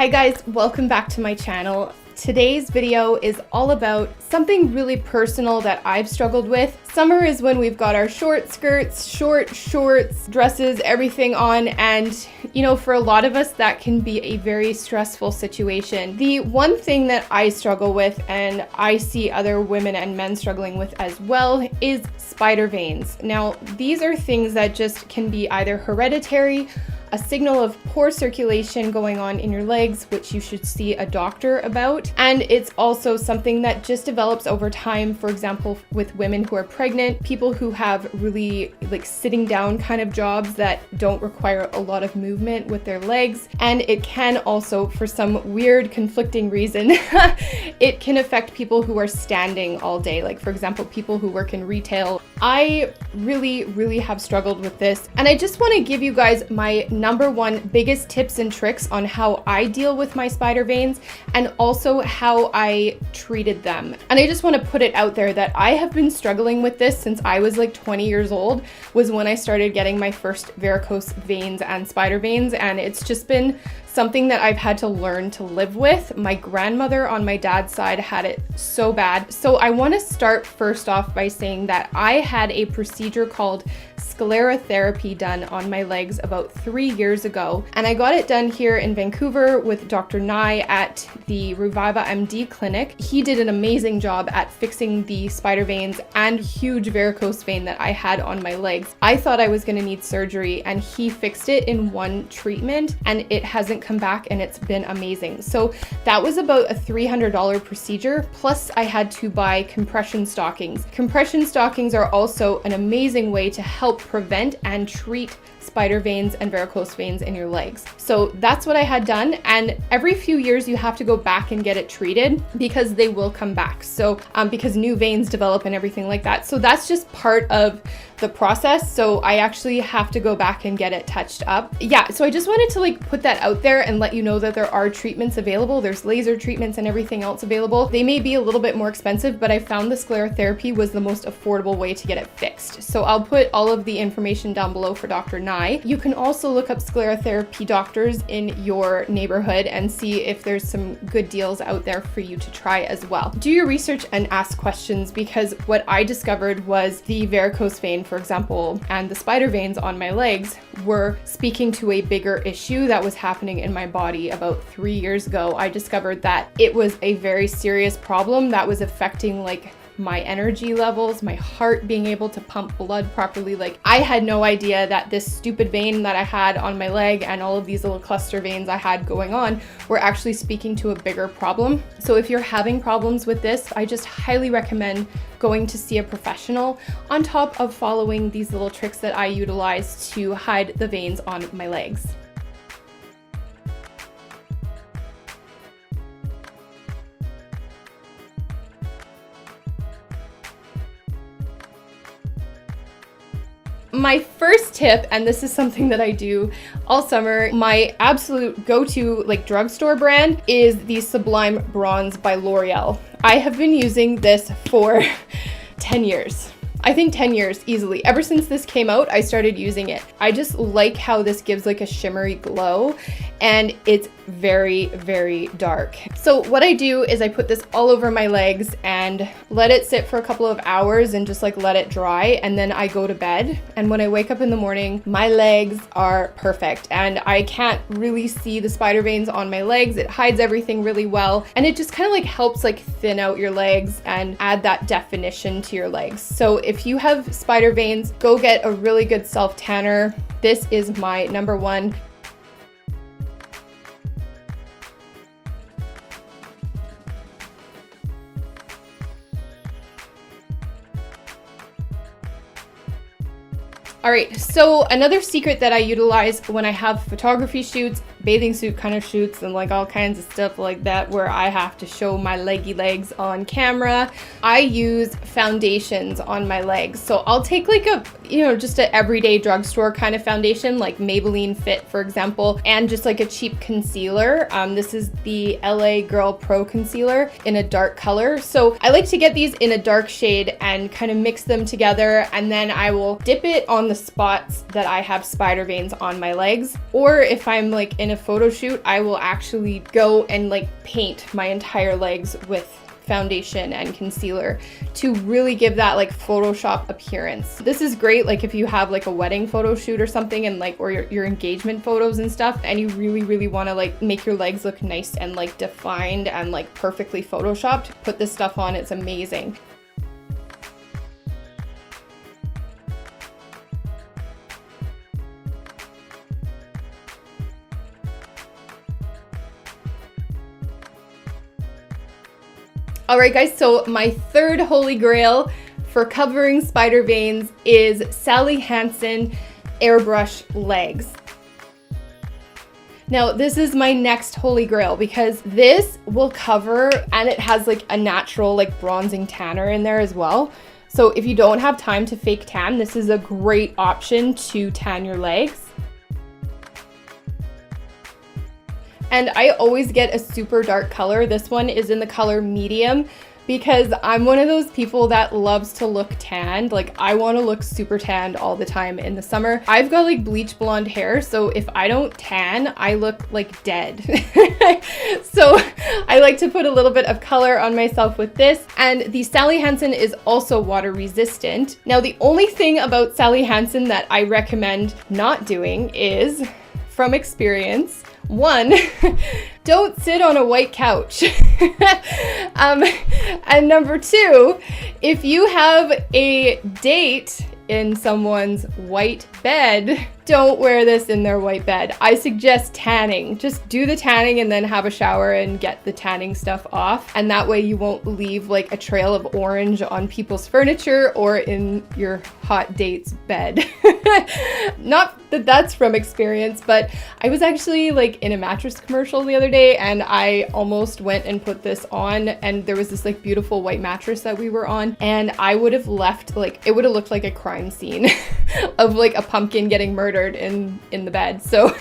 Hi guys, welcome back to my channel. Today's video is all about something really personal that I've struggled with. Summer is when we've got our short skirts, short shorts, dresses, everything on, and you know, for a lot of us that can be a very stressful situation. The one thing that I struggle with, and I see other women and men struggling with as well, is spider veins. Now, these are things that just can be either hereditary, a signal of poor circulation going on in your legs, which you should see a doctor about. And it's also something that just develops over time. For example, with women who are pregnant, people who have really like sitting down kind of jobs that don't require a lot of movement with their legs. And it can also, for some weird conflicting reason, it can affect people who are standing all day. Like for example, people who work in retail. I really have struggled with this. And I just want to give you guys my number one biggest tips and tricks on how I deal with my spider veins and also how I treated them. And I just want to put it out there that I have been struggling with this since I was like 20 years old, was when I started getting my first varicose veins and spider veins. And it's just been something that I've had to learn to live with. My grandmother on my dad's side had it so bad. So I want to start first off by saying that I had a procedure called Sclerotherapy done on my legs about 3 years ago. And I got it done here in Vancouver with Dr. Nye at the Reviva MD clinic. He did an amazing job at fixing the spider veins and huge varicose vein that I had on my legs. I thought I was going to need surgery, and he fixed it in one treatment, and it hasn't come back, and it's been amazing. So that was about a $300 procedure, plus I had to buy compression stockings. Compression stockings are also an amazing way to help prevent and treat spider veins and varicose veins in your legs. So that's what I had done, and every few years you have to go back and get it treated because they will come back. So because new veins develop and everything like that. So that's just part of the process. So I actually have to go back and get it touched up. Yeah, so I just wanted to like put that out there and let you know that there are treatments available. There's laser treatments and everything else available. They may be a little bit more expensive, but I found the sclerotherapy was the most affordable way to get it fixed. So I'll put all of the information down below for Dr. Nye. You can also look up sclerotherapy doctors in your neighborhood and see if there's some good deals out there for you to try as well. Do your research and ask questions, because what I discovered was the varicose vein, for example, and the spider veins on my legs were speaking to a bigger issue that was happening in my body about 3 years ago. I discovered that it was a very serious problem that was affecting like my energy levels, my heart being able to pump blood properly. Like I had no idea that this stupid vein that I had on my leg and all of these little cluster veins I had going on were actually speaking to a bigger problem. So if you're having problems with this, I just highly recommend going to see a professional on top of following these little tricks that I utilize to hide the veins on my legs. My first tip, and this is something that I do all summer, my absolute go-to like drugstore brand is the Sublime Bronze by L'Oreal. I have been using this for 10 years. I think 10 years easily. Ever since this came out, I started using it. I just like how this gives like a shimmery glow, and it's very dark. So what I do is I put this all over my legs and let it sit for a couple of hours and just like let it dry, and then I go to bed. And when I wake up in the morning, my legs are perfect, and I can't really see the spider veins on my legs. It hides everything really well, and it just kind of like helps like thin out your legs and add that definition to your legs. So if you have spider veins, go get a really good self tanner. This is my number one. All right, so another secret that I utilize when I have photography shoots, bathing suit kind of shoots, and like all kinds of stuff like that where I have to show my leggy legs on camera, I use foundations on my legs. So I'll take like a, you know, just an everyday drugstore kind of foundation, like Maybelline Fit, for example, and just like a cheap concealer. This is the LA Girl Pro Concealer in a dark color. So I like to get these in a dark shade and kind of mix them together, and then I will dip it on the spots that I have spider veins on my legs. Or if I'm like in a a photo shoot, I will actually go and like paint my entire legs with foundation and concealer to really give that like Photoshop appearance. This is great like if you have like a wedding photo shoot or something, and like, or your engagement photos and stuff, and you really want to like make your legs look nice and like defined and like perfectly photoshopped. Put this stuff on, it's amazing. All right, guys, so my third holy grail for covering spider veins is Sally Hansen airbrush legs. Now, this is my next holy grail because this will cover, and it has like a natural like bronzing tanner in there as well. So if you don't have time to fake tan, this is a great option to tan your legs. And I always get a super dark color. This one is in the color medium because I'm one of those people that loves to look tanned. Like, I want to look super tanned all the time in the summer. I've got like bleach blonde hair, so if I don't tan, I look like dead. So I like to put a little bit of color on myself with this. And the Sally Hansen is also water resistant. Now, the only thing about Sally Hansen that I recommend not doing is, from experience, one, don't sit on a white couch. And number two, if you have a date in someone's white bed, don't wear this in their white bed. I suggest tanning. Just do the tanning and then have a shower and get the tanning stuff off. And that way you won't leave like a trail of orange on people's furniture or in your hot date's bed. Not that that's from experience, but I was actually like in a mattress commercial the other day and I almost went and put this on, and there was this like beautiful white mattress that we were on, and I would have left, like, it would have looked like a crime scene of like a pumpkin getting murdered in the bed. So,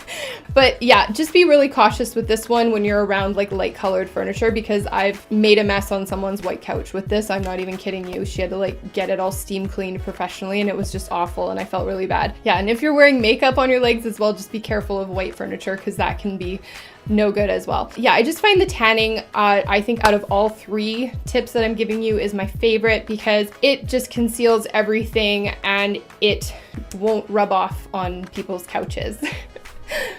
but yeah, just be really cautious with this one when you're around like light colored furniture, because I've made a mess on someone's white couch with this. I'm not even kidding you. She had to like get it all steam cleaned professionally, and it was just awful, and I felt really bad. Yeah, and if you're wearing makeup on your legs as well, just be careful of white furniture because that can be no good as well. Yeah, I just find the tanning, I think out of all three tips that I'm giving you, is my favorite because it just conceals everything and it won't rub off on people's couches.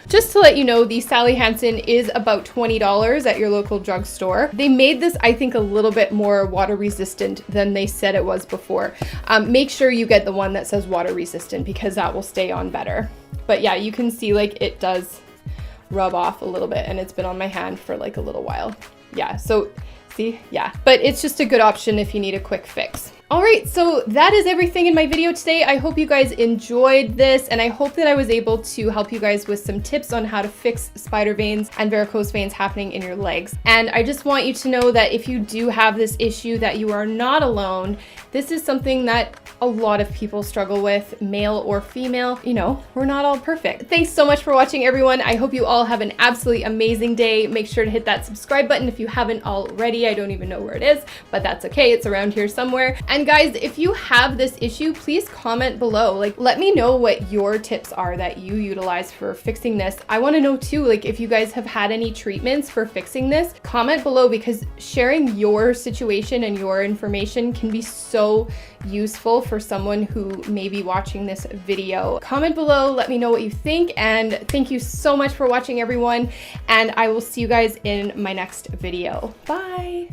Just to let you know, the Sally Hansen is about $20 at your local drugstore. They made this, I think, a little bit more water resistant than they said it was before. Make sure you get the one that says water resistant because that will stay on better. But yeah, you can see like it does rub off a little bit, and it's been on my hand for like a little while. Yeah, so see, yeah, but it's just a good option if you need a quick fix. All right, so that is everything in my video today. I hope you guys enjoyed this, and I hope that I was able to help you guys with some tips on how to fix spider veins and varicose veins happening in your legs. And I just want you to know that if you do have this issue, that you are not alone. This is something that a lot of people struggle with, male or female. You know, we're not all perfect. Thanks so much for watching, everyone. I hope you all have an absolutely amazing day. Make sure to hit that subscribe button if you haven't already. I don't even know where it is, but that's okay. It's around here somewhere. And guys, if you have this issue, please comment below. Like, let me know what your tips are that you utilize for fixing this. I want to know too, like, if you guys have had any treatments for fixing this, comment below, because sharing your situation and your information can be so useful for someone who may be watching this video. Comment below, let me know what you think, and thank you so much for watching, everyone, and I will see you guys in my next video. Bye!